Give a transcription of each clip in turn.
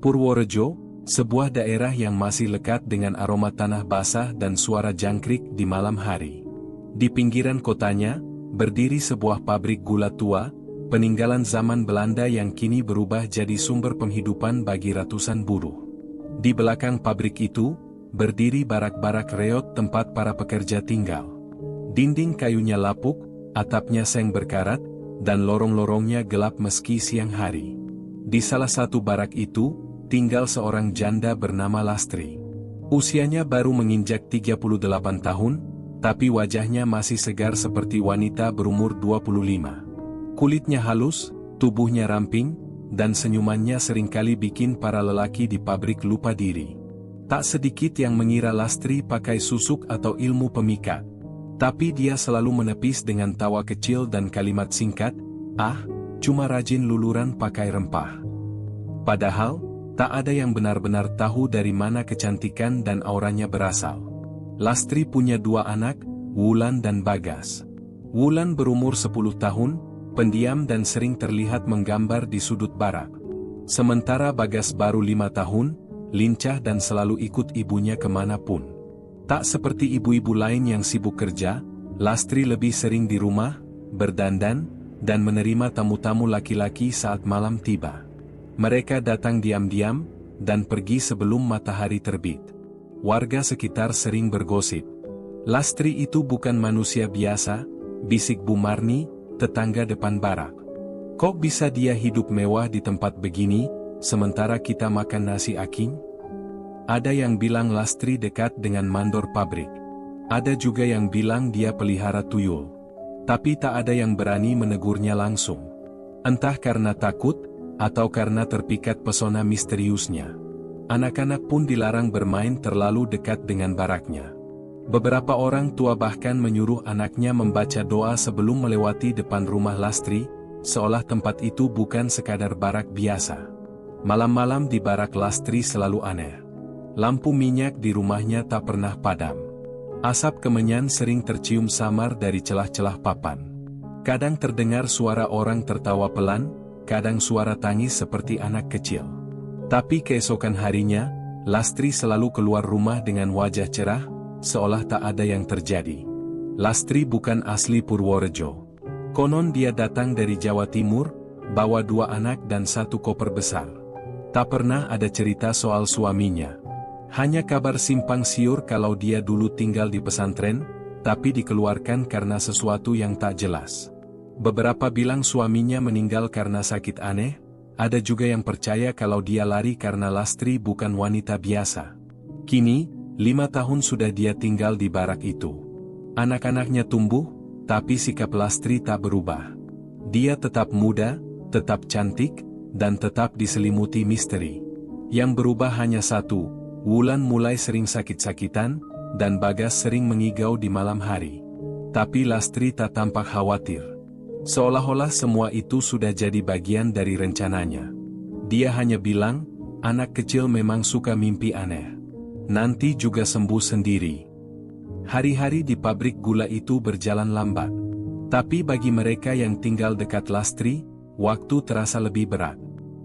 Purworejo, sebuah daerah yang masih lekat dengan aroma tanah basah dan suara jangkrik di malam hari. Di pinggiran kotanya, berdiri sebuah pabrik gula tua, peninggalan zaman Belanda yang kini berubah jadi sumber penghidupan bagi ratusan buruh. Di belakang pabrik itu, berdiri barak-barak reot tempat para pekerja tinggal. Dinding kayunya lapuk, atapnya seng berkarat, dan lorong-lorongnya gelap meski siang hari. Di salah satu barak itu, tinggal seorang janda bernama Lastri. Usianya baru menginjak 38 tahun, tapi wajahnya masih segar seperti wanita berumur 25. Kulitnya halus, tubuhnya ramping, dan senyumannya seringkali bikin para lelaki di pabrik lupa diri. Tak sedikit yang mengira Lastri pakai susuk atau ilmu pemikat. Tapi dia selalu menepis dengan tawa kecil dan kalimat singkat, cuma rajin luluran pakai rempah. Padahal, tak ada yang benar-benar tahu dari mana kecantikan dan auranya berasal. Lastri punya 2 anak, Wulan dan Bagas. Wulan berumur 10 tahun, pendiam dan sering terlihat menggambar di sudut barak. Sementara Bagas baru 5 tahun, lincah dan selalu ikut ibunya kemanapun. Tak seperti ibu-ibu lain yang sibuk kerja, Lastri lebih sering di rumah, berdandan, dan menerima tamu-tamu laki-laki saat malam tiba. Mereka datang diam-diam, dan pergi sebelum matahari terbit. Warga sekitar sering bergosip. Lastri itu bukan manusia biasa, bisik Bu Marni, tetangga depan barak. Kok bisa dia hidup mewah di tempat begini, sementara kita makan nasi aking? Ada yang bilang Lastri dekat dengan mandor pabrik. Ada juga yang bilang dia pelihara tuyul. Tapi tak ada yang berani menegurnya langsung. Entah karena takut, atau karena terpikat pesona misteriusnya. Anak-anak pun dilarang bermain terlalu dekat dengan baraknya. Beberapa orang tua bahkan menyuruh anaknya membaca doa sebelum melewati depan rumah Lastri, seolah tempat itu bukan sekadar barak biasa. Malam-malam di barak Lastri selalu aneh. Lampu minyak di rumahnya tak pernah padam. Asap kemenyan sering tercium samar dari celah-celah papan. Kadang terdengar suara orang tertawa pelan, kadang suara tangis seperti anak kecil. Tapi keesokan harinya, Lastri selalu keluar rumah dengan wajah cerah, seolah tak ada yang terjadi. Lastri bukan asli Purworejo. Konon dia datang dari Jawa Timur, bawa 2 anak dan 1 koper besar. Tak pernah ada cerita soal suaminya. Hanya kabar simpang siur kalau dia dulu tinggal di pesantren, tapi dikeluarkan karena sesuatu yang tak jelas. Beberapa bilang suaminya meninggal karena sakit aneh, ada juga yang percaya kalau dia lari karena Lastri bukan wanita biasa. Kini, 5 tahun sudah dia tinggal di barak itu. Anak-anaknya tumbuh, tapi sikap Lastri tak berubah. Dia tetap muda, tetap cantik, dan tetap diselimuti misteri. Yang berubah hanya satu, Wulan mulai sering sakit-sakitan, dan Bagas sering mengigau di malam hari. Tapi Lastri tak tampak khawatir. Seolah-olah semua itu sudah jadi bagian dari rencananya. Dia hanya bilang, anak kecil memang suka mimpi aneh. Nanti juga sembuh sendiri. Hari-hari di pabrik gula itu berjalan lambat. Tapi bagi mereka yang tinggal dekat Lastri, waktu terasa lebih berat.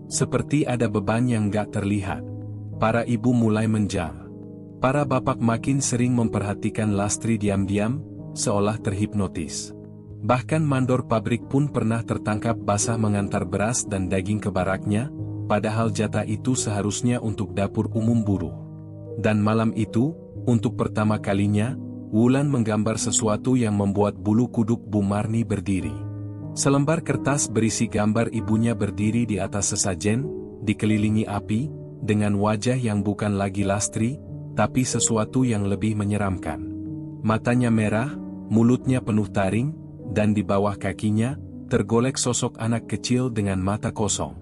Seperti ada beban yang gak terlihat. Para ibu mulai menjal. Para bapak makin sering memperhatikan Lastri diam-diam, seolah terhipnotis. Bahkan mandor pabrik pun pernah tertangkap basah mengantar beras dan daging ke baraknya, padahal jatah itu seharusnya untuk dapur umum buruh. Dan malam itu, untuk pertama kalinya, Wulan menggambar sesuatu yang membuat bulu kuduk Bu Marni berdiri. Selembar kertas berisi gambar ibunya berdiri di atas sesajen, dikelilingi api, dengan wajah yang bukan lagi Lastri, tapi sesuatu yang lebih menyeramkan. Matanya merah, mulutnya penuh taring, dan di bawah kakinya, tergolek sosok anak kecil dengan mata kosong.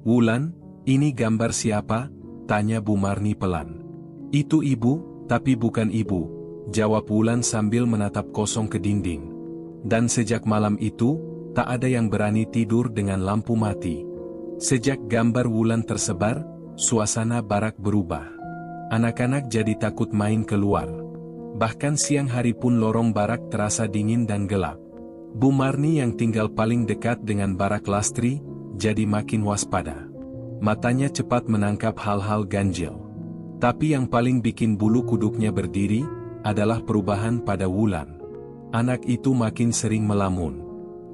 "Wulan, ini gambar siapa?" tanya Bu Marni pelan. "Itu ibu, tapi bukan ibu," jawab Wulan sambil menatap kosong ke dinding. Dan sejak malam itu, tak ada yang berani tidur dengan lampu mati. Sejak gambar Wulan tersebar, suasana barak berubah. Anak-anak jadi takut main keluar. Bahkan siang hari pun lorong barak terasa dingin dan gelap. Bu Marni yang tinggal paling dekat dengan barak Lastri, jadi makin waspada. Matanya cepat menangkap hal-hal ganjil. Tapi yang paling bikin bulu kuduknya berdiri, adalah perubahan pada Wulan. Anak itu makin sering melamun.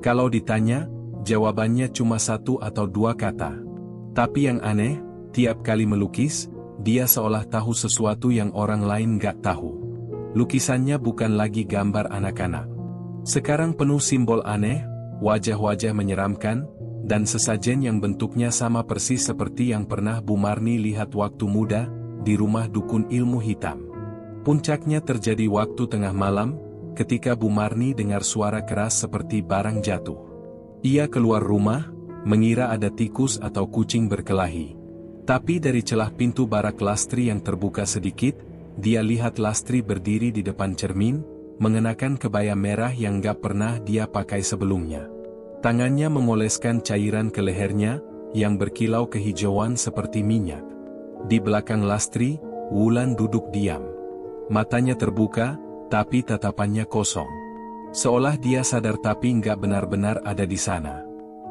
Kalau ditanya, jawabannya cuma 1 atau 2 kata. Tapi yang aneh, tiap kali melukis, dia seolah tahu sesuatu yang orang lain gak tahu. Lukisannya bukan lagi gambar anak-anak. Sekarang penuh simbol aneh, wajah-wajah menyeramkan, dan sesajen yang bentuknya sama persis seperti yang pernah Bu Marni lihat waktu muda, di rumah dukun ilmu hitam. Puncaknya terjadi waktu tengah malam, ketika Bu Marni dengar suara keras seperti barang jatuh. Ia keluar rumah, mengira ada tikus atau kucing berkelahi. Tapi dari celah pintu barak Lastri yang terbuka sedikit, dia lihat Lastri berdiri di depan cermin, mengenakan kebaya merah yang gak pernah dia pakai sebelumnya. Tangannya mengoleskan cairan ke lehernya, yang berkilau kehijauan seperti minyak. Di belakang Lastri, Wulan duduk diam. Matanya terbuka, tapi tatapannya kosong. Seolah dia sadar tapi nggak benar-benar ada di sana.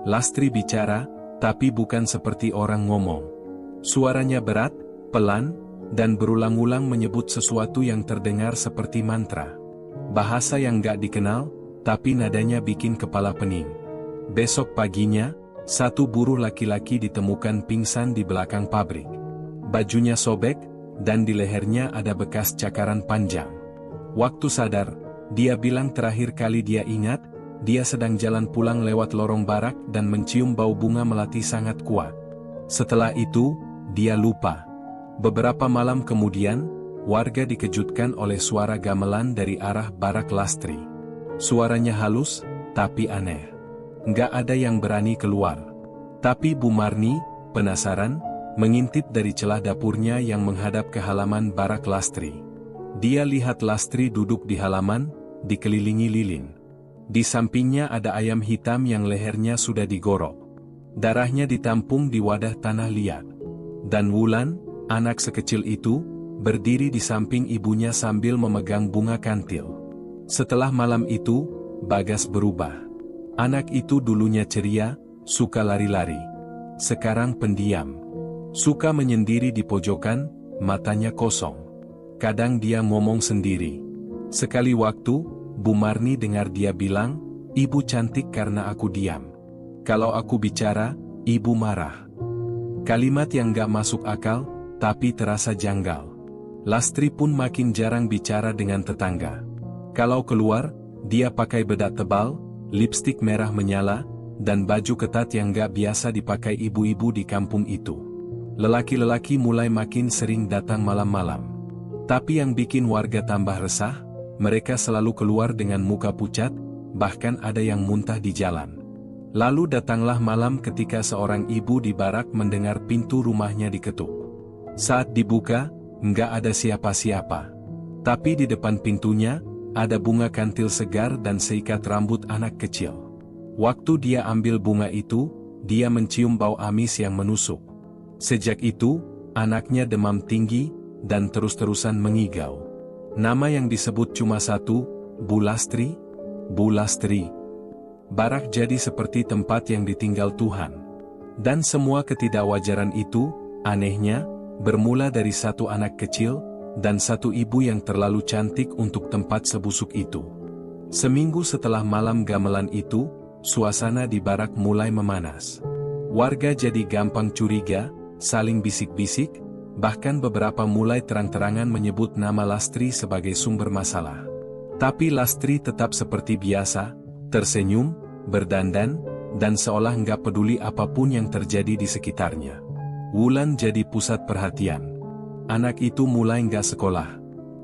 Lastri bicara, tapi bukan seperti orang ngomong. Suaranya berat, pelan, dan berulang-ulang menyebut sesuatu yang terdengar seperti mantra. Bahasa yang nggak dikenal, tapi nadanya bikin kepala pening. Besok paginya, satu buruh laki-laki ditemukan pingsan di belakang pabrik. Bajunya sobek, dan di lehernya ada bekas cakaran panjang. Waktu sadar, dia bilang terakhir kali dia ingat, dia sedang jalan pulang lewat lorong barak dan mencium bau bunga melati sangat kuat. Setelah itu, dia lupa. Beberapa malam kemudian, warga dikejutkan oleh suara gamelan dari arah barak Lastri. Suaranya halus, tapi aneh. Nggak ada yang berani keluar. Tapi Bu Marni, penasaran, mengintip dari celah dapurnya yang menghadap ke halaman barak Lastri. Dia lihat Lastri duduk di halaman, dikelilingi lilin. Di sampingnya ada ayam hitam yang lehernya sudah digorok. Darahnya ditampung di wadah tanah liat. Dan Wulan, anak sekecil itu, berdiri di samping ibunya sambil memegang bunga kantil. Setelah malam itu, Bagas berubah. Anak itu dulunya ceria, suka lari-lari. Sekarang pendiam. Suka menyendiri di pojokan, matanya kosong. Kadang dia ngomong sendiri. Sekali waktu, Bu Marni dengar dia bilang, "Ibu cantik karena aku diam. Kalau aku bicara, ibu marah." Kalimat yang gak masuk akal, tapi terasa janggal. Lastri pun makin jarang bicara dengan tetangga. Kalau keluar, dia pakai bedak tebal, lipstik merah menyala, dan baju ketat yang gak biasa dipakai ibu-ibu di kampung itu. Lelaki-lelaki mulai makin sering datang malam-malam. Tapi yang bikin warga tambah resah, mereka selalu keluar dengan muka pucat, bahkan ada yang muntah di jalan. Lalu datanglah malam ketika seorang ibu di barak mendengar pintu rumahnya diketuk. Saat dibuka, nggak ada siapa-siapa. Tapi di depan pintunya, ada bunga kantil segar dan seikat rambut anak kecil. Waktu dia ambil bunga itu, dia mencium bau amis yang menusuk. Sejak itu, anaknya demam tinggi, dan terus-terusan mengigau. Nama yang disebut cuma satu, Bu Lastri. Bu Lastri. Barak jadi seperti tempat yang ditinggal Tuhan. Dan semua ketidakwajaran itu, anehnya, bermula dari satu anak kecil, dan satu ibu yang terlalu cantik untuk tempat sebusuk itu. Seminggu setelah malam gamelan itu, suasana di barak mulai memanas. Warga jadi gampang curiga, saling bisik-bisik, bahkan beberapa mulai terang-terangan menyebut nama Lastri sebagai sumber masalah. Tapi Lastri tetap seperti biasa, tersenyum, berdandan, dan seolah nggak peduli apapun yang terjadi di sekitarnya. Wulan jadi pusat perhatian. Anak itu mulai nggak sekolah.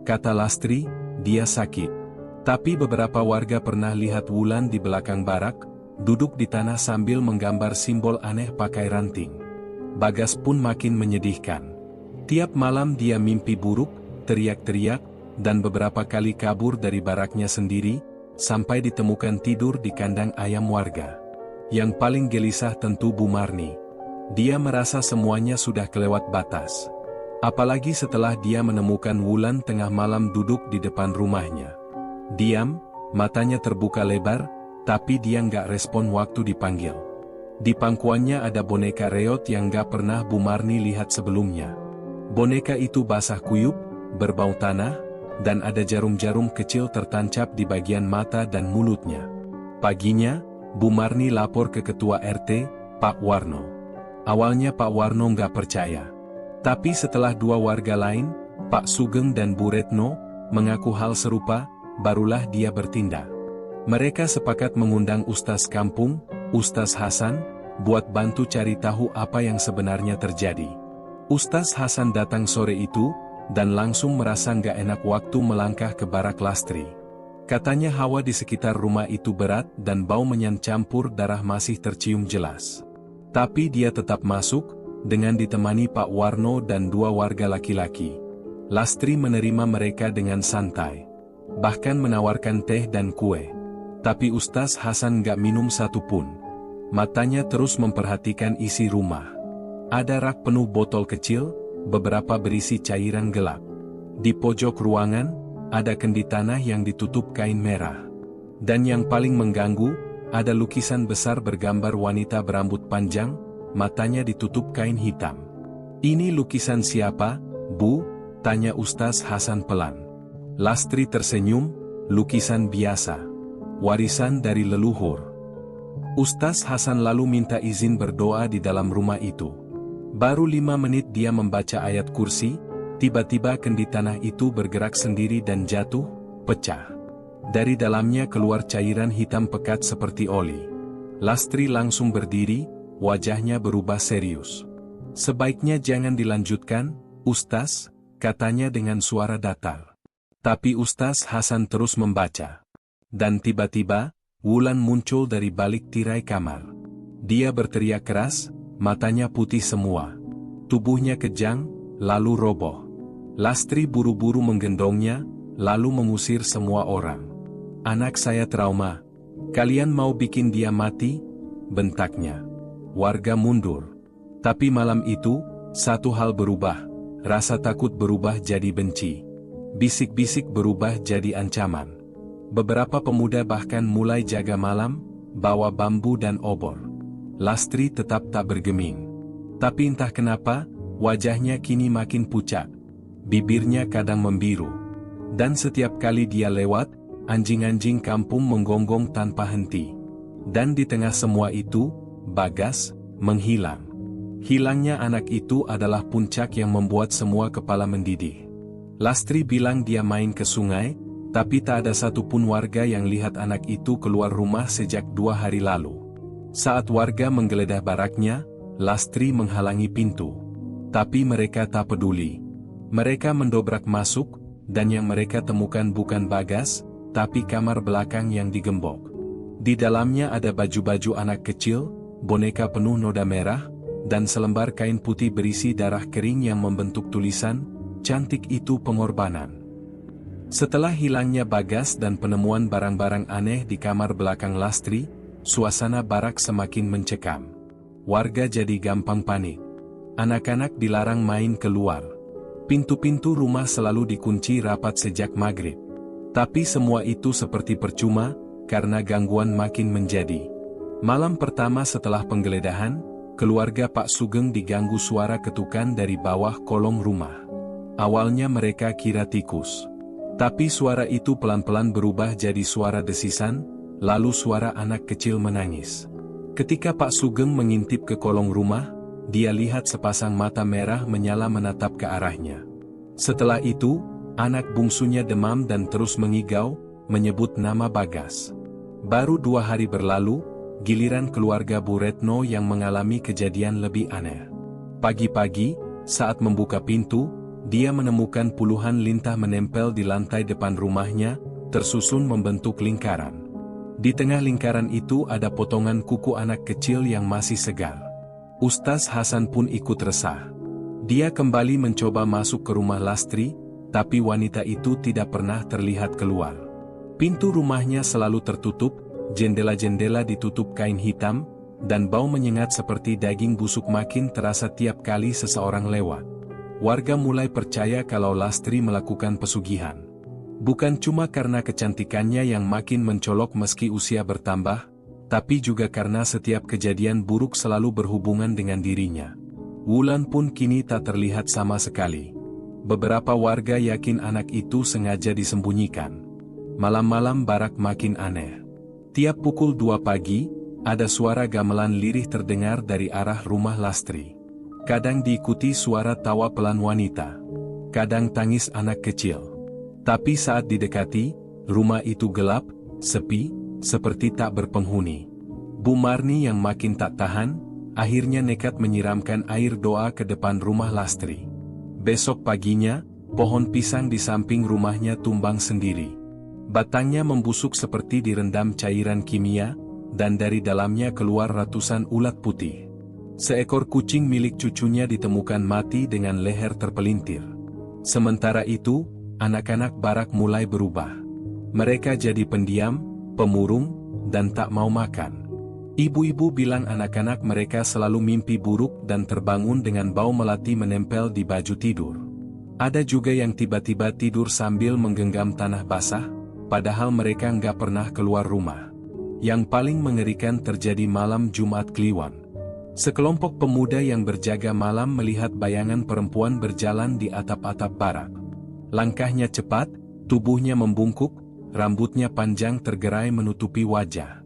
Kata Lastri, dia sakit. Tapi beberapa warga pernah lihat Wulan di belakang barak, duduk di tanah sambil menggambar simbol aneh pakai ranting. Bagas pun makin menyedihkan. Tiap malam dia mimpi buruk, teriak-teriak, dan beberapa kali kabur dari baraknya sendiri, sampai ditemukan tidur di kandang ayam warga. Yang paling gelisah tentu Bu Marni. Dia merasa semuanya sudah kelewat batas. Apalagi setelah dia menemukan Wulan tengah malam duduk di depan rumahnya. Diam, matanya terbuka lebar, tapi dia nggak respon waktu dipanggil. Di pangkuannya ada boneka reot yang gak pernah Bu Marni lihat sebelumnya. Boneka itu basah kuyup, berbau tanah, dan ada jarum-jarum kecil tertancap di bagian mata dan mulutnya. Paginya, Bu Marni lapor ke ketua RT, Pak Warno. Awalnya Pak Warno gak percaya. Tapi setelah dua warga lain, Pak Sugeng dan Bu Retno, mengaku hal serupa, barulah dia bertindak. Mereka sepakat mengundang Ustaz kampung, Ustaz Hasan, buat bantu cari tahu apa yang sebenarnya terjadi. Ustaz Hasan datang sore itu, dan langsung merasa nggak enak waktu melangkah ke barak Lastri. Katanya hawa di sekitar rumah itu berat dan bau menyan campur darah masih tercium jelas. Tapi dia tetap masuk, dengan ditemani Pak Warno dan dua warga laki-laki. Lastri menerima mereka dengan santai. Bahkan menawarkan teh dan kue. Tapi Ustaz Hasan nggak minum satupun. Matanya terus memperhatikan isi rumah. Ada rak penuh botol kecil, beberapa berisi cairan gelap. Di pojok ruangan, ada kendi tanah yang ditutup kain merah. Dan yang paling mengganggu, ada lukisan besar bergambar wanita berambut panjang, matanya ditutup kain hitam. "Ini lukisan siapa, Bu?" tanya Ustaz Hasan pelan. Lastri tersenyum, "Lukisan biasa. Warisan dari leluhur." Ustaz Hasan lalu minta izin berdoa di dalam rumah itu. Baru 5 menit dia membaca ayat kursi, tiba-tiba kendi tanah itu bergerak sendiri dan jatuh, pecah. Dari dalamnya keluar cairan hitam pekat seperti oli. Lastri langsung berdiri, wajahnya berubah serius. "Sebaiknya jangan dilanjutkan, Ustaz," katanya dengan suara datar. Tapi Ustaz Hasan terus membaca. Dan tiba-tiba, Wulan muncul dari balik tirai kamar. Dia berteriak keras, matanya putih semua. Tubuhnya kejang, lalu roboh. Lastri buru-buru menggendongnya, lalu mengusir semua orang. "Anak saya trauma. Kalian mau bikin dia mati?" bentaknya. Warga mundur. Tapi malam itu, satu hal berubah. Rasa takut berubah jadi benci. Bisik-bisik berubah jadi ancaman. Beberapa pemuda bahkan mulai jaga malam, bawa bambu dan obor. Lastri tetap tak bergeming. Tapi entah kenapa, wajahnya kini makin pucat. Bibirnya kadang membiru. Dan setiap kali dia lewat, anjing-anjing kampung menggonggong tanpa henti. Dan di tengah semua itu, Bagas menghilang. Hilangnya anak itu adalah puncak yang membuat semua kepala mendidih. Lastri bilang dia main ke sungai, tapi tak ada satupun warga yang lihat anak itu keluar rumah sejak 2 hari lalu. Saat warga menggeledah baraknya, Lastri menghalangi pintu. Tapi mereka tak peduli. Mereka mendobrak masuk, dan yang mereka temukan bukan Bagas, tapi kamar belakang yang digembok. Di dalamnya ada baju-baju anak kecil, boneka penuh noda merah, dan selembar kain putih berisi darah kering yang membentuk tulisan, "Cantik itu pengorbanan." Setelah hilangnya Bagas dan penemuan barang-barang aneh di kamar belakang Lastri, suasana barak semakin mencekam. Warga jadi gampang panik. Anak-anak dilarang main keluar. Pintu-pintu rumah selalu dikunci rapat sejak maghrib. Tapi semua itu seperti percuma, karena gangguan makin menjadi. Malam pertama setelah penggeledahan, keluarga Pak Sugeng diganggu suara ketukan dari bawah kolong rumah. Awalnya mereka kira tikus. Tapi suara itu pelan-pelan berubah jadi suara desisan, lalu suara anak kecil menangis. Ketika Pak Sugeng mengintip ke kolong rumah, dia lihat sepasang mata merah menyala menatap ke arahnya. Setelah itu, anak bungsunya demam dan terus mengigau, menyebut nama Bagas. Baru 2 hari berlalu, giliran keluarga Bu Retno yang mengalami kejadian lebih aneh. Pagi-pagi, saat membuka pintu, dia menemukan puluhan lintah menempel di lantai depan rumahnya, tersusun membentuk lingkaran. Di tengah lingkaran itu ada potongan kuku anak kecil yang masih segar. Ustaz Hasan pun ikut resah. Dia kembali mencoba masuk ke rumah Lastri, tapi wanita itu tidak pernah terlihat keluar. Pintu rumahnya selalu tertutup, jendela-jendela ditutup kain hitam, dan bau menyengat seperti daging busuk makin terasa tiap kali seseorang lewat. Warga mulai percaya kalau Lastri melakukan pesugihan. Bukan cuma karena kecantikannya yang makin mencolok meski usia bertambah, tapi juga karena setiap kejadian buruk selalu berhubungan dengan dirinya. Wulan pun kini tak terlihat sama sekali. Beberapa warga yakin anak itu sengaja disembunyikan. Malam-malam Barak makin aneh. Tiap pukul 2 pagi, ada suara gamelan lirih terdengar dari arah rumah Lastri. Kadang diikuti suara tawa pelan wanita. Kadang tangis anak kecil. Tapi saat didekati, rumah itu gelap, sepi, seperti tak berpenghuni. Bu Marni yang makin tak tahan, akhirnya nekat menyiramkan air doa ke depan rumah Lastri. Besok paginya, pohon pisang di samping rumahnya tumbang sendiri. Batangnya membusuk seperti direndam cairan kimia, dan dari dalamnya keluar ratusan ulat putih. Seekor kucing milik cucunya ditemukan mati dengan leher terpelintir. Sementara itu, anak-anak Barak mulai berubah. Mereka jadi pendiam, pemurung, dan tak mau makan. Ibu-ibu bilang anak-anak mereka selalu mimpi buruk dan terbangun dengan bau melati menempel di baju tidur. Ada juga yang tiba-tiba tidur sambil menggenggam tanah basah, padahal mereka nggak pernah keluar rumah. Yang paling mengerikan terjadi malam Jumat Kliwon. Sekelompok pemuda yang berjaga malam melihat bayangan perempuan berjalan di atap-atap Barak. Langkahnya cepat, tubuhnya membungkuk, rambutnya panjang tergerai menutupi wajah.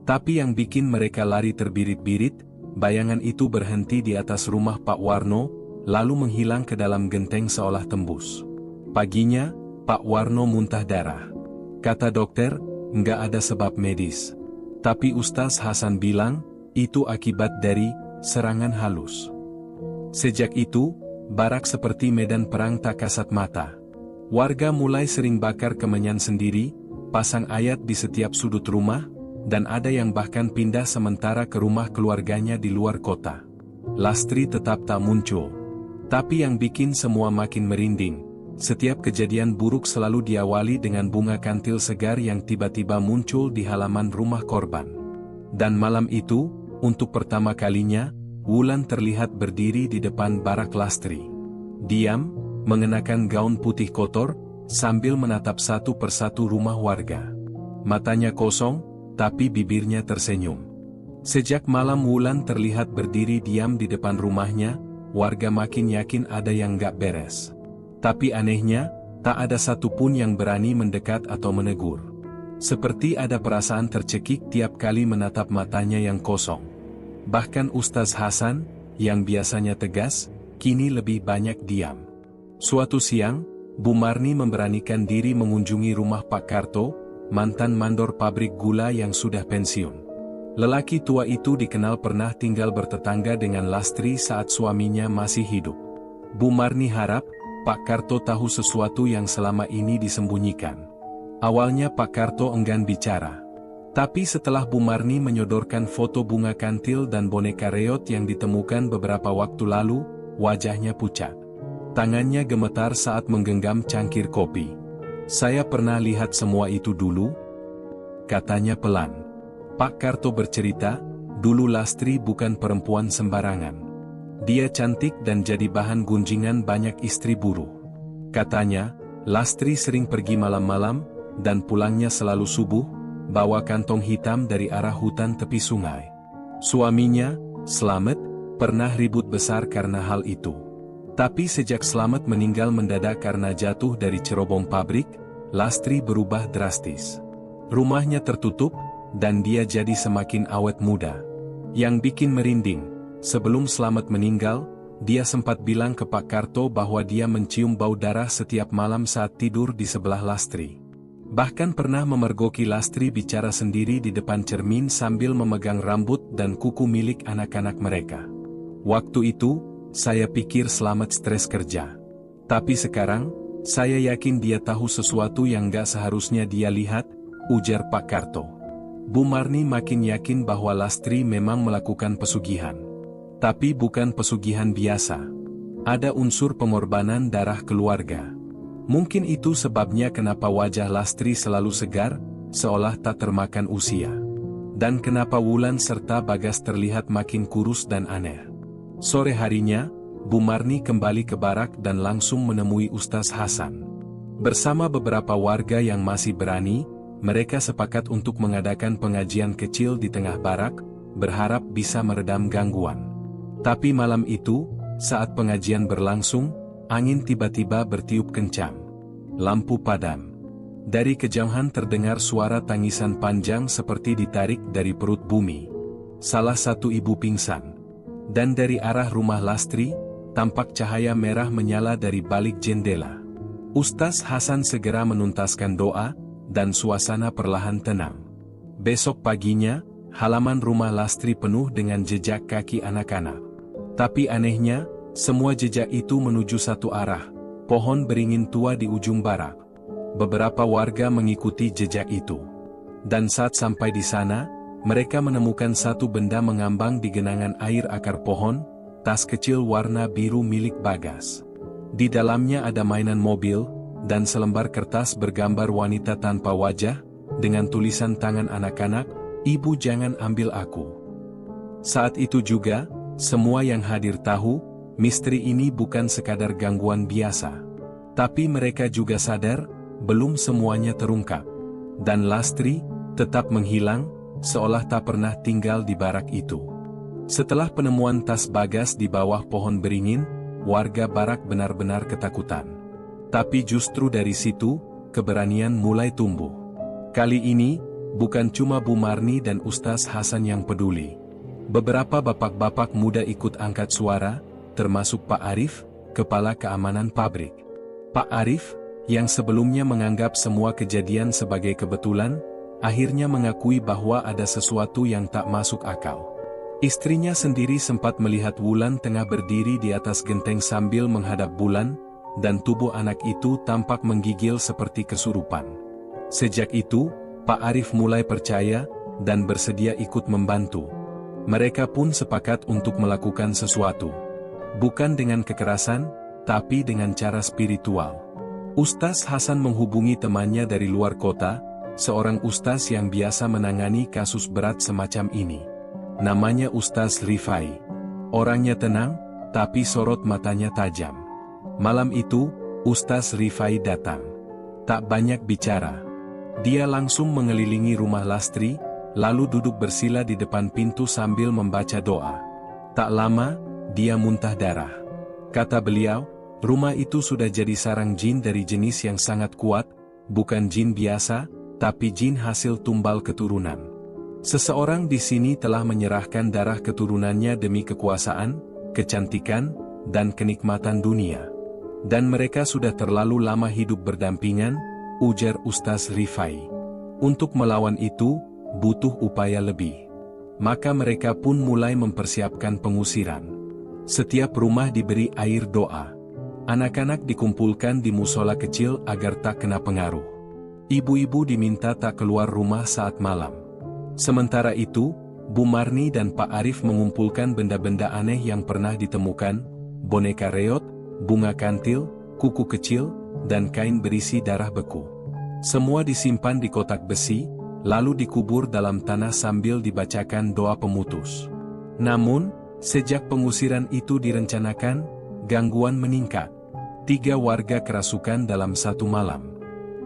Tapi yang bikin mereka lari terbirit-birit, bayangan itu berhenti di atas rumah Pak Warno, lalu menghilang ke dalam genteng seolah tembus. Paginya, Pak Warno muntah darah. Kata dokter, nggak ada sebab medis. Tapi Ustaz Hasan bilang, itu akibat dari serangan halus. Sejak itu, Barak seperti medan perang tak kasat mata. Warga mulai sering bakar kemenyan sendiri, pasang ayat di setiap sudut rumah, dan ada yang bahkan pindah sementara ke rumah keluarganya di luar kota. Lastri tetap tak muncul. Tapi yang bikin semua makin merinding, setiap kejadian buruk selalu diawali dengan bunga kantil segar yang tiba-tiba muncul di halaman rumah korban. Dan malam itu, untuk pertama kalinya, Wulan terlihat berdiri di depan Barak Lastri. Diam, mengenakan gaun putih kotor, sambil menatap satu persatu rumah warga. Matanya kosong, tapi bibirnya tersenyum. Sejak malam Wulan terlihat berdiri diam di depan rumahnya, warga makin yakin ada yang gak beres. Tapi anehnya, tak ada satupun yang berani mendekat atau menegur. Seperti ada perasaan tercekik tiap kali menatap matanya yang kosong. Bahkan Ustaz Hasan, yang biasanya tegas, kini lebih banyak diam. Suatu siang, Bu Marni memberanikan diri mengunjungi rumah Pak Karto, mantan mandor pabrik gula yang sudah pensiun. Lelaki tua itu dikenal pernah tinggal bertetangga dengan Lastri saat suaminya masih hidup. Bu Marni harap, Pak Karto tahu sesuatu yang selama ini disembunyikan. Awalnya Pak Karto enggan bicara. Tapi setelah Bu Marni menyodorkan foto bunga kantil dan boneka reot yang ditemukan beberapa waktu lalu, wajahnya pucat. Tangannya gemetar saat menggenggam cangkir kopi. Saya pernah lihat semua itu dulu, katanya pelan. Pak Karto bercerita, dulu Lastri bukan perempuan sembarangan. Dia cantik dan jadi bahan gunjingan banyak istri buruh. Katanya, Lastri sering pergi malam-malam, dan pulangnya selalu subuh, bawa kantong hitam dari arah hutan tepi sungai. Suaminya, Slamet, pernah ribut besar karena hal itu. Tapi sejak Slamet meninggal mendadak karena jatuh dari cerobong pabrik, Lastri berubah drastis. Rumahnya tertutup, dan dia jadi semakin awet muda. Yang bikin merinding, sebelum Slamet meninggal, dia sempat bilang ke Pak Karto bahwa dia mencium bau darah setiap malam saat tidur di sebelah Lastri. Bahkan pernah memergoki Lastri bicara sendiri di depan cermin sambil memegang rambut dan kuku milik anak-anak mereka. Waktu itu, saya pikir Slamet stres kerja. Tapi sekarang, saya yakin dia tahu sesuatu yang gak seharusnya dia lihat, ujar Pak Karto. Bu Marni makin yakin bahwa Lastri memang melakukan pesugihan. Tapi bukan pesugihan biasa. Ada unsur pengorbanan darah keluarga. Mungkin itu sebabnya kenapa wajah Lastri selalu segar, seolah tak termakan usia. Dan kenapa Wulan serta Bagas terlihat makin kurus dan aneh. Sore harinya, Bu Marni kembali ke Barak dan langsung menemui Ustaz Hasan. Bersama beberapa warga yang masih berani, mereka sepakat untuk mengadakan pengajian kecil di tengah barak, berharap bisa meredam gangguan. Tapi malam itu, saat pengajian berlangsung, angin tiba-tiba bertiup kencang. Lampu padam. Dari kejauhan terdengar suara tangisan panjang seperti ditarik dari perut bumi. Salah satu ibu pingsan. Dan dari arah rumah Lastri, tampak cahaya merah menyala dari balik jendela. Ustaz Hasan segera menuntaskan doa, dan suasana perlahan tenang. Besok paginya, halaman rumah Lastri penuh dengan jejak kaki anak-anak. Tapi anehnya, semua jejak itu menuju satu arah, pohon beringin tua di ujung barak. Beberapa warga mengikuti jejak itu. Dan saat sampai di sana, mereka menemukan satu benda mengambang di genangan air akar pohon, tas kecil warna biru milik Bagas. Di dalamnya ada mainan mobil, dan selembar kertas bergambar wanita tanpa wajah, dengan tulisan tangan anak-anak, "Ibu jangan ambil aku." Saat itu juga, semua yang hadir tahu, misteri ini bukan sekadar gangguan biasa. Tapi mereka juga sadar, belum semuanya terungkap. Dan Lastri tetap menghilang, seolah tak pernah tinggal di barak itu. Setelah penemuan tas Bagas di bawah pohon beringin, warga barak benar-benar ketakutan. Tapi justru dari situ, keberanian mulai tumbuh. Kali ini, bukan cuma Bu Marni dan Ustaz Hasan yang peduli. Beberapa bapak-bapak muda ikut angkat suara, termasuk Pak Arif, kepala keamanan pabrik. Pak Arif, yang sebelumnya menganggap semua kejadian sebagai kebetulan, akhirnya mengakui bahwa ada sesuatu yang tak masuk akal. Istrinya sendiri sempat melihat Wulan tengah berdiri di atas genteng sambil menghadap bulan, dan tubuh anak itu tampak menggigil seperti kesurupan. Sejak itu, Pak Arif mulai percaya, dan bersedia ikut membantu. Mereka pun sepakat untuk melakukan sesuatu. Bukan dengan kekerasan, tapi dengan cara spiritual. Ustaz Hasan menghubungi temannya dari luar kota, seorang ustaz yang biasa menangani kasus berat semacam ini. Namanya Ustaz Rifai. Orangnya tenang, tapi sorot matanya tajam. Malam itu, Ustaz Rifai datang. Tak banyak bicara. Dia langsung mengelilingi rumah Lastri, lalu duduk bersila di depan pintu sambil membaca doa. Tak lama, dia muntah darah. Kata beliau, rumah itu sudah jadi sarang jin dari jenis yang sangat kuat, bukan jin biasa, tapi jin hasil tumbal keturunan. Seseorang di sini telah menyerahkan darah keturunannya demi kekuasaan, kecantikan, dan kenikmatan dunia. Dan mereka sudah terlalu lama hidup berdampingan, ujar Ustaz Rifai. Untuk melawan itu, butuh upaya lebih. Maka mereka pun mulai mempersiapkan pengusiran. Setiap rumah diberi air doa. Anak-anak dikumpulkan di musola kecil agar tak kena pengaruh. Ibu-ibu diminta tak keluar rumah saat malam. Sementara itu, Bu Marni dan Pak Arif mengumpulkan benda-benda aneh yang pernah ditemukan, boneka reot, bunga kantil, kuku kecil, dan kain berisi darah beku. Semua disimpan di kotak besi, lalu dikubur dalam tanah sambil dibacakan doa pemutus. Namun, sejak pengusiran itu direncanakan, gangguan meningkat. 3 warga kerasukan dalam satu malam.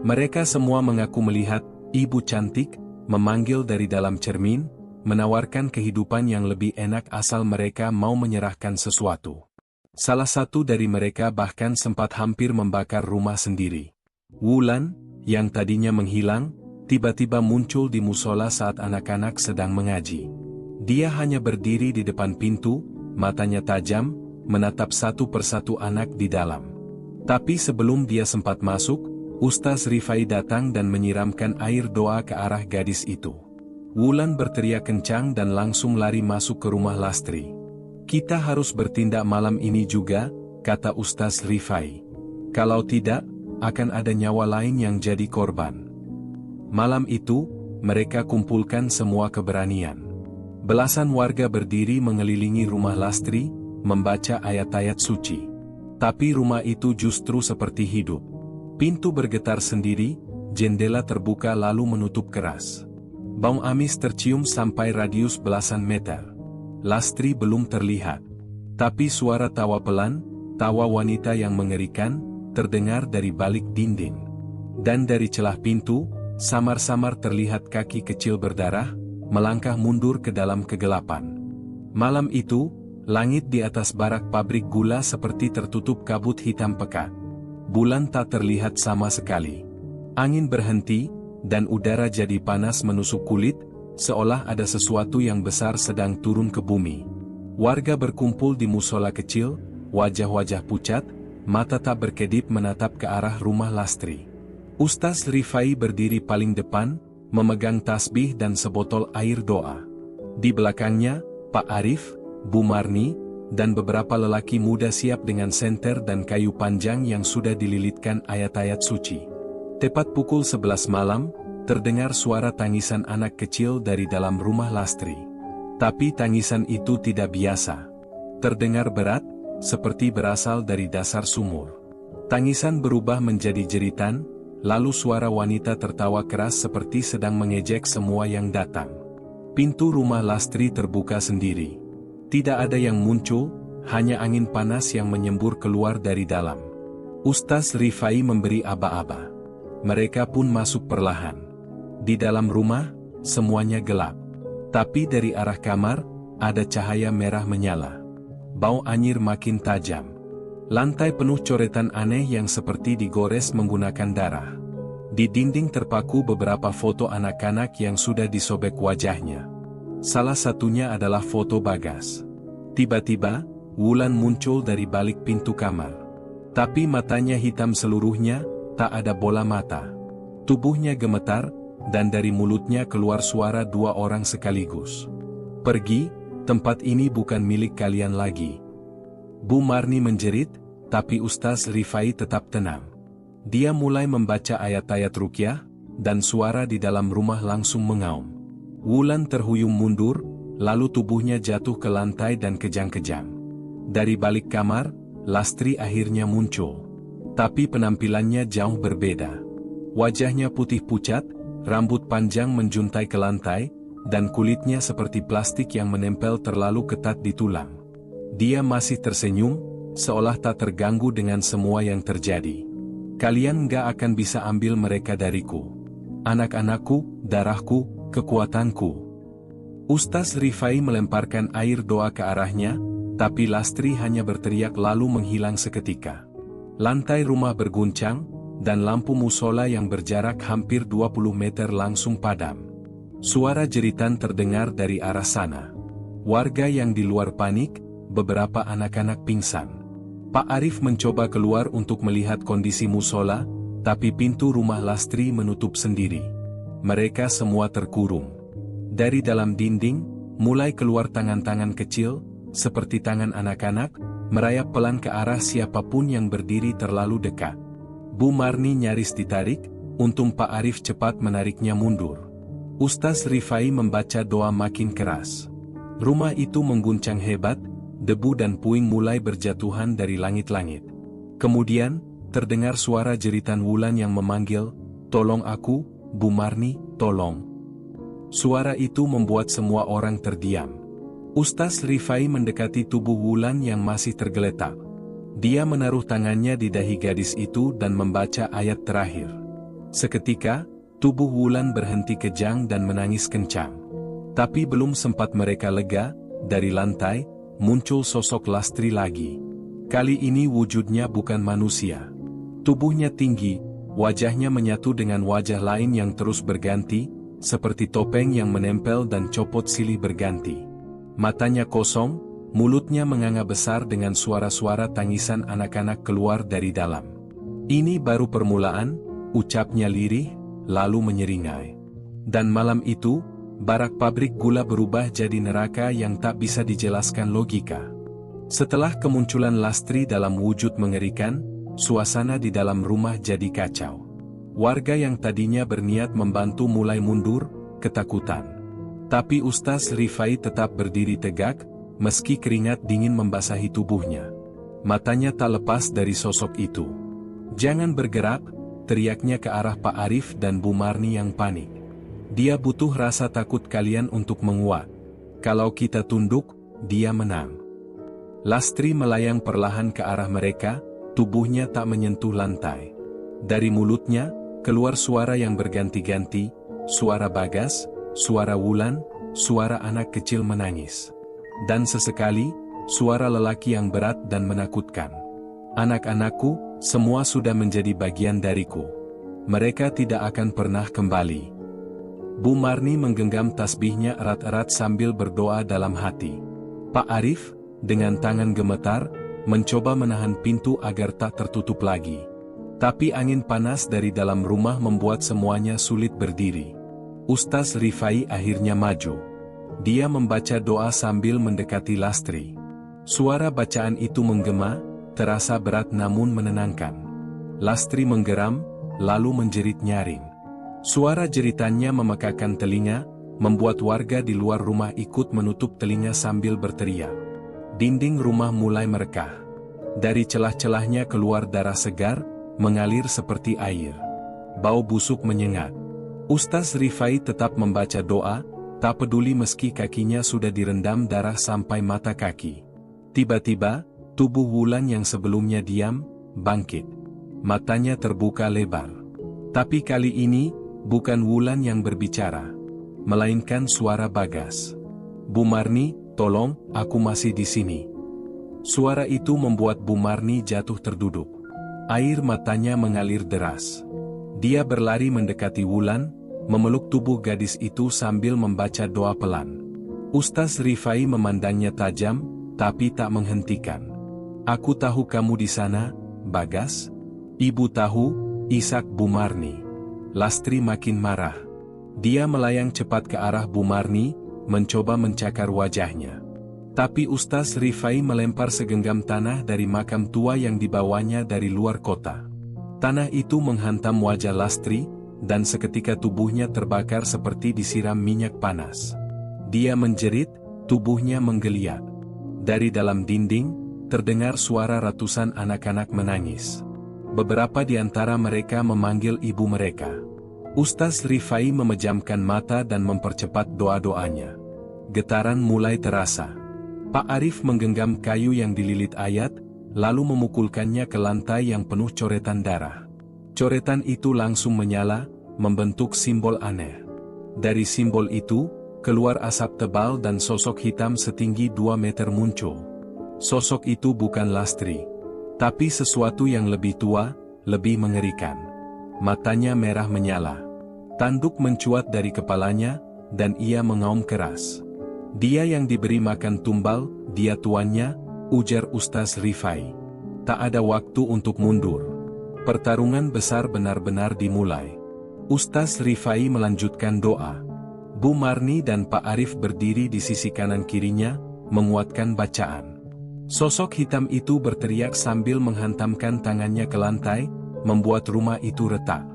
Mereka semua mengaku melihat ibu cantik, memanggil dari dalam cermin, menawarkan kehidupan yang lebih enak asal mereka mau menyerahkan sesuatu. Salah satu dari mereka bahkan sempat hampir membakar rumah sendiri. Wulan, yang tadinya menghilang, tiba-tiba muncul di musola saat anak-anak sedang mengaji. Dia hanya berdiri di depan pintu, matanya tajam, menatap satu persatu anak di dalam. Tapi sebelum dia sempat masuk, Ustaz Rifai datang dan menyiramkan air doa ke arah gadis itu. Wulan berteriak kencang dan langsung lari masuk ke rumah Lastri. "Kita harus bertindak malam ini juga," kata Ustaz Rifai. "Kalau tidak, akan ada nyawa lain yang jadi korban." Malam itu, mereka kumpulkan semua keberanian. Belasan warga berdiri mengelilingi rumah Lastri, membaca ayat-ayat suci. Tapi rumah itu justru seperti hidup. Pintu bergetar sendiri, jendela terbuka lalu menutup keras. Bau amis tercium sampai radius belasan meter. Lastri belum terlihat. Tapi suara tawa pelan, tawa wanita yang mengerikan, terdengar dari balik dinding. Dan dari celah pintu, samar-samar terlihat kaki kecil berdarah, melangkah mundur ke dalam kegelapan. Malam itu, langit di atas barak pabrik gula seperti tertutup kabut hitam pekat. Bulan tak terlihat sama sekali. Angin berhenti, dan udara jadi panas menusuk kulit, seolah ada sesuatu yang besar sedang turun ke bumi. Warga berkumpul di musola kecil, wajah-wajah pucat, mata tak berkedip menatap ke arah rumah Lastri. Ustaz Rifai berdiri paling depan, memegang tasbih dan sebotol air doa. Di belakangnya, Pak Arif, Bu Marni, dan beberapa lelaki muda siap dengan senter dan kayu panjang yang sudah dililitkan ayat-ayat suci. Tepat pukul 11 malam, terdengar suara tangisan anak kecil dari dalam rumah Lastri. Tapi tangisan itu tidak biasa. Terdengar berat, seperti berasal dari dasar sumur. Tangisan berubah menjadi jeritan, lalu suara wanita tertawa keras seperti sedang mengejek semua yang datang. Pintu rumah Lastri terbuka sendiri. Tidak ada yang muncul, hanya angin panas yang menyembur keluar dari dalam. Ustaz Rifai memberi aba-aba. Mereka pun masuk perlahan. Di dalam rumah, semuanya gelap. Tapi dari arah kamar, ada cahaya merah menyala. Bau anyir makin tajam. Lantai penuh coretan aneh yang seperti digores menggunakan darah. Di dinding terpaku beberapa foto anak-anak yang sudah disobek wajahnya. Salah satunya adalah foto Bagas. Tiba-tiba, Wulan muncul dari balik pintu kamar. Tapi matanya hitam seluruhnya, tak ada bola mata. Tubuhnya gemetar, dan dari mulutnya keluar suara dua orang sekaligus. Pergi, tempat ini bukan milik kalian lagi. Bu Marni menjerit, tapi Ustaz Rifai tetap tenang. Dia mulai membaca ayat-ayat ruqyah, dan suara di dalam rumah langsung mengaum. Wulan terhuyung mundur, lalu tubuhnya jatuh ke lantai dan kejang-kejang. Dari balik kamar, Lastri akhirnya muncul. Tapi penampilannya jauh berbeda. Wajahnya putih pucat, rambut panjang menjuntai ke lantai, dan kulitnya seperti plastik yang menempel terlalu ketat di tulang. Dia masih tersenyum, seolah tak terganggu dengan semua yang terjadi. Kalian gak akan bisa ambil mereka dariku. Anak-anakku, darahku, kekuatanku. Ustaz Rifai melemparkan air doa ke arahnya, tapi Lastri hanya berteriak lalu menghilang seketika. Lantai rumah berguncang, dan lampu musola yang berjarak hampir 20 meter langsung padam. Suara jeritan terdengar dari arah sana. Warga yang di luar panik, beberapa anak-anak pingsan. Pak Arif mencoba keluar untuk melihat kondisi musola, tapi pintu rumah Lastri menutup sendiri. Mereka semua terkurung. Dari dalam dinding, mulai keluar tangan-tangan kecil, seperti tangan anak-anak, merayap pelan ke arah siapapun yang berdiri terlalu dekat. Bu Marni nyaris ditarik, untung Pak Arif cepat menariknya mundur. Ustaz Rifai membaca doa makin keras. Rumah itu mengguncang hebat, debu dan puing mulai berjatuhan dari langit-langit. Kemudian, terdengar suara jeritan Wulan yang memanggil, "Tolong aku, Bu Marni, tolong." Suara itu membuat semua orang terdiam. Ustaz Rifai mendekati tubuh Wulan yang masih tergeletak. Dia menaruh tangannya di dahi gadis itu dan membaca ayat terakhir. Seketika, tubuh Wulan berhenti kejang dan menangis kencang. Tapi belum sempat mereka lega, dari lantai, muncul sosok Lastri lagi. Kali ini wujudnya bukan manusia. Tubuhnya tinggi, wajahnya menyatu dengan wajah lain yang terus berganti, seperti topeng yang menempel dan copot silih berganti. Matanya kosong, mulutnya menganga besar dengan suara-suara tangisan anak-anak keluar dari dalam. "Ini baru permulaan," ucapnya lirih, lalu menyeringai. Dan malam itu, barak pabrik gula berubah jadi neraka yang tak bisa dijelaskan logika. Setelah kemunculan Lastri dalam wujud mengerikan, suasana di dalam rumah jadi kacau. Warga yang tadinya berniat membantu mulai mundur, ketakutan. Tapi Ustaz Rifai tetap berdiri tegak, meski keringat dingin membasahi tubuhnya. Matanya tak lepas dari sosok itu. "Jangan bergerak," teriaknya ke arah Pak Arif dan Bu Marni yang panik. "Dia butuh rasa takut kalian untuk menguat. Kalau kita tunduk, dia menang." Lastri melayang perlahan ke arah mereka, tubuhnya tak menyentuh lantai. Dari mulutnya, Keluar suara yang berganti-ganti, suara Bagas, suara Wulan, suara anak kecil menangis. Dan sesekali, suara lelaki yang berat dan menakutkan. Anak-anakku, semua sudah menjadi bagian dariku. Mereka tidak akan pernah kembali. Bu Marni menggenggam tasbihnya erat-erat sambil berdoa dalam hati. Pak Arif, dengan tangan gemetar, mencoba menahan pintu agar tak tertutup lagi. Tapi angin panas dari dalam rumah membuat semuanya sulit berdiri. Ustaz Rifai akhirnya maju. Dia membaca doa sambil mendekati Lastri. Suara bacaan itu menggema, terasa berat namun menenangkan. Lastri menggeram, lalu menjerit nyaring. Suara jeritannya memekakan telinga, membuat warga di luar rumah ikut menutup telinga sambil berteriak. Dinding rumah mulai merekah. Dari celah-celahnya keluar darah segar, mengalir seperti air. Bau busuk menyengat. Ustaz Rifai tetap membaca doa, tak peduli meski kakinya sudah direndam darah sampai mata kaki. Tiba-tiba, tubuh Wulan yang sebelumnya diam, bangkit. Matanya terbuka lebar. Tapi kali ini, bukan Wulan yang berbicara, melainkan suara Bagas. Bu Marni, tolong, aku masih di sini. Suara itu membuat Bu Marni jatuh terduduk. Air matanya mengalir deras. Dia berlari mendekati Wulan, memeluk tubuh gadis itu sambil membaca doa pelan. Ustaz Rifai memandangnya tajam, tapi tak menghentikan. Aku tahu kamu di sana, Bagas. Ibu tahu, isak Bu Marni. Lastri makin marah. Dia melayang cepat ke arah Bu Marni, mencoba mencakar wajahnya. Tapi Ustaz Rifai melempar segenggam tanah dari makam tua yang dibawanya dari luar kota. Tanah itu menghantam wajah Lastri, dan seketika tubuhnya terbakar seperti disiram minyak panas. Dia menjerit, tubuhnya menggeliat. Dari dalam dinding, terdengar suara ratusan anak-anak menangis. Beberapa di antara mereka memanggil ibu mereka. Ustaz Rifai memejamkan mata dan mempercepat doa-doanya. Getaran mulai terasa. Pak Arif menggenggam kayu yang dililit ayat, lalu memukulkannya ke lantai yang penuh coretan darah. Coretan itu langsung menyala, membentuk simbol aneh. Dari simbol itu, keluar asap tebal dan sosok hitam setinggi 2 meter muncul. Sosok itu bukan Lastri, tapi sesuatu yang lebih tua, lebih mengerikan. Matanya merah menyala. Tanduk mencuat dari kepalanya, dan ia mengaum keras. Dia yang diberi makan tumbal, dia tuannya, ujar Ustaz Rifai. Tak ada waktu untuk mundur. Pertarungan besar benar-benar dimulai. Ustaz Rifai melanjutkan doa. Bu Marni dan Pak Arif berdiri di sisi kanan kirinya, menguatkan bacaan. Sosok hitam itu berteriak sambil menghantamkan tangannya ke lantai, membuat rumah itu retak.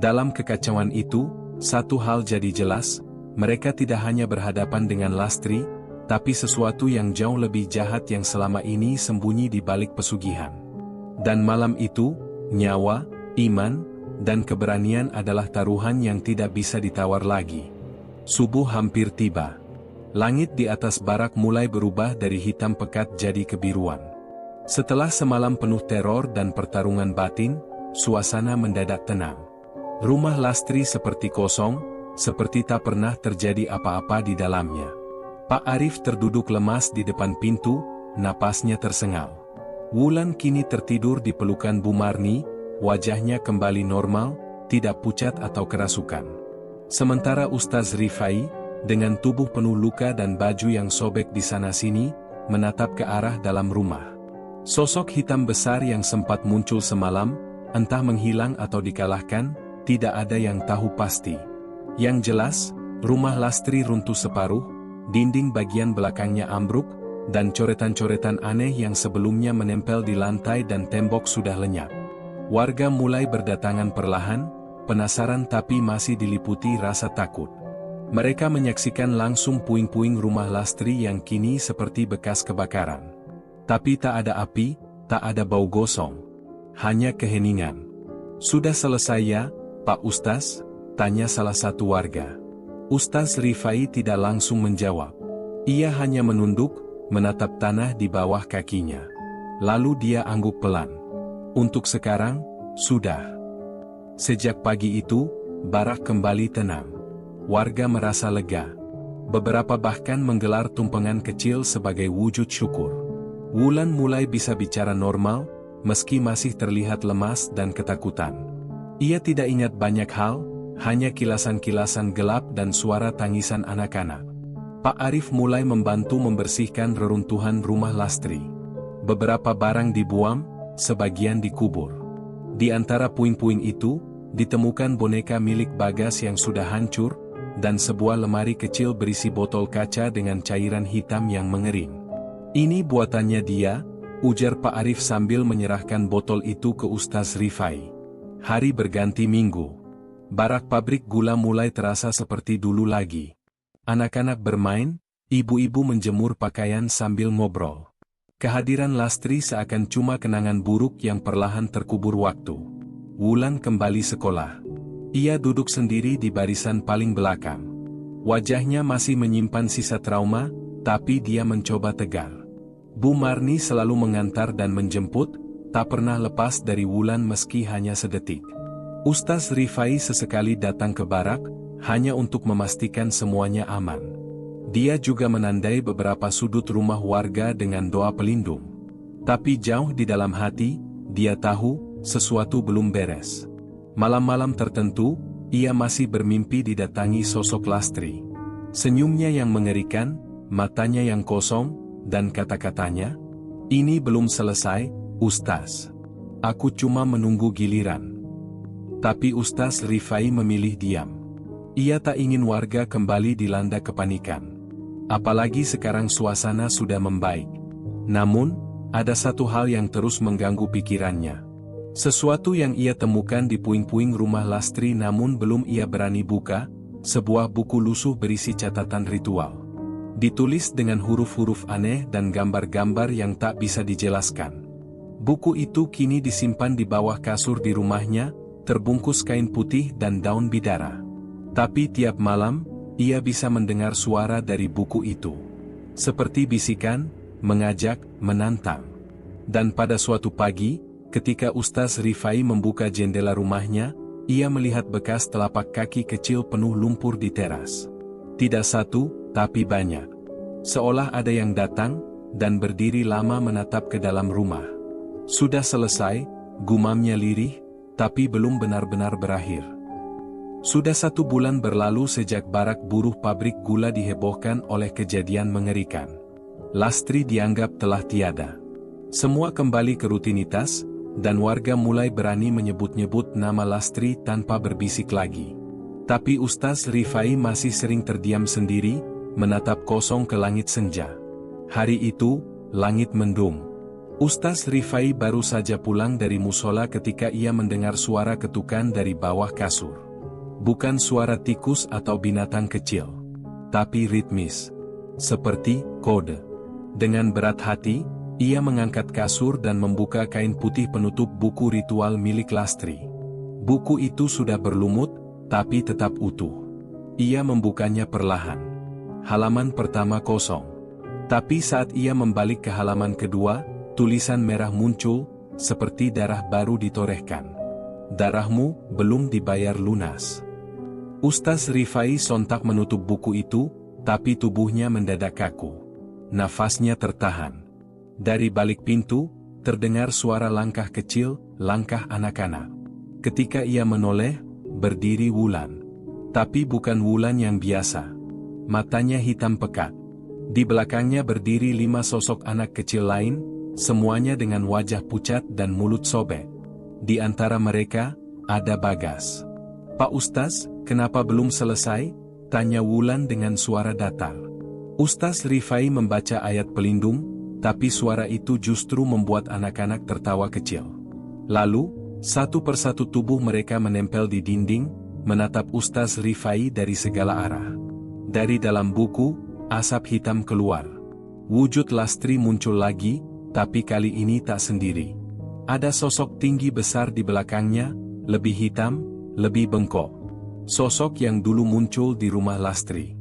Dalam kekacauan itu, satu hal jadi jelas, mereka tidak hanya berhadapan dengan Lastri, tapi sesuatu yang jauh lebih jahat yang selama ini sembunyi di balik pesugihan. Dan malam itu, nyawa, iman, dan keberanian adalah taruhan yang tidak bisa ditawar lagi. Subuh hampir tiba. Langit di atas barak mulai berubah dari hitam pekat jadi kebiruan. Setelah semalam penuh teror dan pertarungan batin, suasana mendadak tenang. Rumah Lastri seperti kosong, seperti tak pernah terjadi apa-apa di dalamnya. Pak Arif terduduk lemas di depan pintu, napasnya tersengal. Wulan kini tertidur di pelukan Bu Marni, wajahnya kembali normal, tidak pucat atau kerasukan. Sementara Ustaz Rifai, dengan tubuh penuh luka dan baju yang sobek di sana-sini, menatap ke arah dalam rumah. Sosok hitam besar yang sempat muncul semalam, entah menghilang atau dikalahkan, tidak ada yang tahu pasti. Yang jelas, rumah Lastri runtuh separuh, dinding bagian belakangnya ambruk, dan coretan-coretan aneh yang sebelumnya menempel di lantai dan tembok sudah lenyap. Warga mulai berdatangan perlahan, penasaran tapi masih diliputi rasa takut. Mereka menyaksikan langsung puing-puing rumah Lastri yang kini seperti bekas kebakaran. Tapi tak ada api, tak ada bau gosong. Hanya keheningan. Sudah selesai ya, Pak Ustaz? Tanya salah satu warga. Ustaz Rifai tidak langsung menjawab. Ia hanya menunduk, menatap tanah di bawah kakinya. Lalu dia angguk pelan. Untuk sekarang, sudah. Sejak pagi itu, barak kembali tenang. Warga merasa lega. Beberapa bahkan menggelar tumpengan kecil sebagai wujud syukur. Wulan mulai bisa bicara normal, meski masih terlihat lemas dan ketakutan. Ia tidak ingat banyak hal, hanya kilasan-kilasan gelap dan suara tangisan anak-anak. Pak Arif mulai membantu membersihkan reruntuhan rumah Lastri. Beberapa barang dibuang, sebagian dikubur. Di antara puing-puing itu, ditemukan boneka milik Bagas yang sudah hancur, dan sebuah lemari kecil berisi botol kaca dengan cairan hitam yang mengering. "Ini buatannya dia," ujar Pak Arif sambil menyerahkan botol itu ke Ustaz Rifai. Hari berganti minggu. Barak pabrik gula mulai terasa seperti dulu lagi. Anak-anak bermain, ibu-ibu menjemur pakaian sambil ngobrol. Kehadiran Lastri seakan cuma kenangan buruk yang perlahan terkubur waktu. Wulan kembali sekolah. Ia duduk sendiri di barisan paling belakang. Wajahnya masih menyimpan sisa trauma, tapi dia mencoba tegar. Bu Marni selalu mengantar dan menjemput, tak pernah lepas dari Wulan meski hanya sedetik. Ustaz Rifai sesekali datang ke barak, hanya untuk memastikan semuanya aman. Dia juga menandai beberapa sudut rumah warga dengan doa pelindung. Tapi jauh di dalam hati, dia tahu, sesuatu belum beres. Malam-malam tertentu, ia masih bermimpi didatangi sosok Lastri. Senyumnya yang mengerikan, matanya yang kosong, dan kata-katanya, "Ini belum selesai, Ustaz. Aku cuma menunggu giliran." Tapi Ustaz Rifai memilih diam. Ia tak ingin warga kembali dilanda kepanikan. Apalagi sekarang suasana sudah membaik. Namun, ada satu hal yang terus mengganggu pikirannya. Sesuatu yang ia temukan di puing-puing rumah Lastri namun belum ia berani buka, sebuah buku lusuh berisi catatan ritual. Ditulis dengan huruf-huruf aneh dan gambar-gambar yang tak bisa dijelaskan. Buku itu kini disimpan di bawah kasur di rumahnya, terbungkus kain putih dan daun bidara. Tapi tiap malam, ia bisa mendengar suara dari buku itu. Seperti bisikan, mengajak, menantang. Dan pada suatu pagi, ketika Ustaz Rifai membuka jendela rumahnya, ia melihat bekas telapak kaki kecil penuh lumpur di teras. Tidak satu, tapi banyak. Seolah ada yang datang, dan berdiri lama menatap ke dalam rumah. "Sudah selesai," gumamnya lirih, tapi belum benar-benar berakhir. Sudah 1 bulan berlalu sejak barak buruh pabrik gula dihebohkan oleh kejadian mengerikan. Lastri dianggap telah tiada. Semua kembali ke rutinitas, dan warga mulai berani menyebut-nyebut nama Lastri tanpa berbisik lagi. Tapi Ustaz Rifai masih sering terdiam sendiri, menatap kosong ke langit senja. Hari itu, langit mendung. Ustaz Rifai baru saja pulang dari musola ketika ia mendengar suara ketukan dari bawah kasur. Bukan suara tikus atau binatang kecil, tapi ritmis, seperti kode. Dengan berat hati, ia mengangkat kasur dan membuka kain putih penutup buku ritual milik Lastri. Buku itu sudah berlumut, tapi tetap utuh. Ia membukanya perlahan. Halaman pertama kosong. Tapi saat ia membalik ke halaman kedua, tulisan merah muncul, seperti darah baru ditorehkan. "Darahmu belum dibayar lunas." Ustaz Rifai sontak menutup buku itu, tapi tubuhnya mendadak kaku. Nafasnya tertahan. Dari balik pintu, terdengar suara langkah kecil, langkah anak-anak. Ketika ia menoleh, berdiri Wulan. Tapi bukan Wulan yang biasa. Matanya hitam pekat. Di belakangnya berdiri 5 sosok anak kecil lain, semuanya dengan wajah pucat dan mulut sobek. Di antara mereka, ada Bagas. "Pak Ustaz, kenapa belum selesai?" tanya Wulan dengan suara datar. Ustaz Rifai membaca ayat pelindung, tapi suara itu justru membuat anak-anak tertawa kecil. Lalu, satu persatu tubuh mereka menempel di dinding, menatap Ustaz Rifai dari segala arah. Dari dalam buku, asap hitam keluar. Wujud Lastri muncul lagi, tapi kali ini tak sendiri. Ada sosok tinggi besar di belakangnya, lebih hitam, lebih bengkok. Sosok yang dulu muncul di rumah Lastri.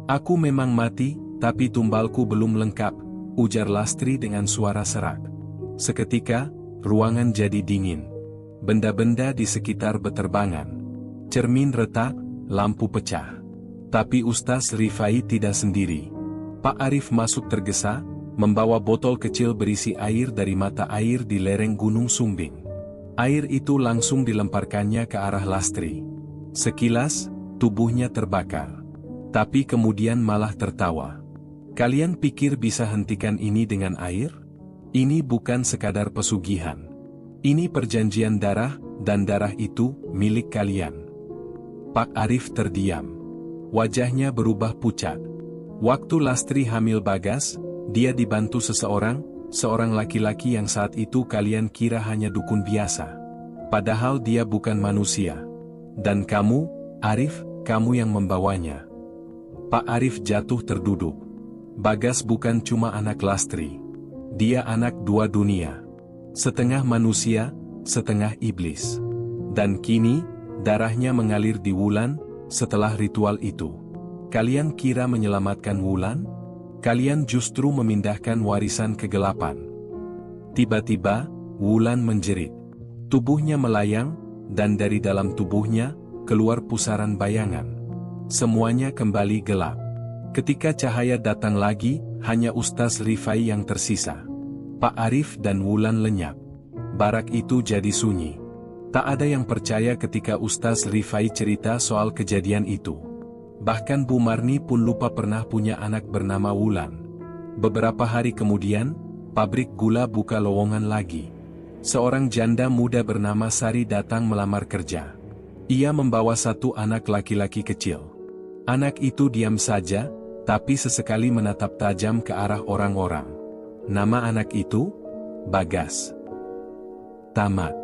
"Aku memang mati, tapi tumbalku belum lengkap," ujar Lastri dengan suara serak. Seketika, ruangan jadi dingin. benda-benda di sekitar beterbangan. Cermin retak, lampu pecah. Tapi Ustaz Rifai tidak sendiri. Pak Arif masuk tergesa, membawa botol kecil berisi air dari mata air di lereng Gunung Sumbing. Air itu langsung dilemparkannya ke arah Lastri. Sekilas, tubuhnya terbakar. Tapi kemudian malah tertawa. Kalian pikir bisa hentikan ini dengan air? Ini bukan sekadar pesugihan. Ini perjanjian darah, dan darah itu milik kalian. Pak Arif terdiam. Wajahnya berubah pucat. Waktu Lastri hamil Bagas, dia dibantu seseorang, seorang laki-laki yang saat itu kalian kira hanya dukun biasa. Padahal dia bukan manusia. Dan kamu, Arif, kamu yang membawanya. Pak Arif jatuh terduduk. Bagas bukan cuma anak Lastri. Dia anak dua dunia. Setengah manusia, setengah iblis. Dan kini, darahnya mengalir di Wulan, setelah ritual itu. Kalian kira menyelamatkan Wulan? Kalian justru memindahkan warisan kegelapan. Tiba-tiba, Wulan menjerit. Tubuhnya melayang, dan dari dalam tubuhnya, keluar pusaran bayangan. Semuanya kembali gelap. Ketika cahaya datang lagi, hanya Ustaz Rifai yang tersisa. Pak Arif dan Wulan lenyap. Barak itu jadi sunyi. Tak ada yang percaya ketika Ustaz Rifai cerita soal kejadian itu. Bahkan Bu Marni pun lupa pernah punya anak bernama Wulan. Beberapa hari kemudian, pabrik gula buka lowongan lagi. Seorang janda muda bernama Sari datang melamar kerja. Ia membawa satu anak laki-laki kecil. Anak itu diam saja, tapi sesekali menatap tajam ke arah orang-orang. Nama anak itu? Bagas. Tamat.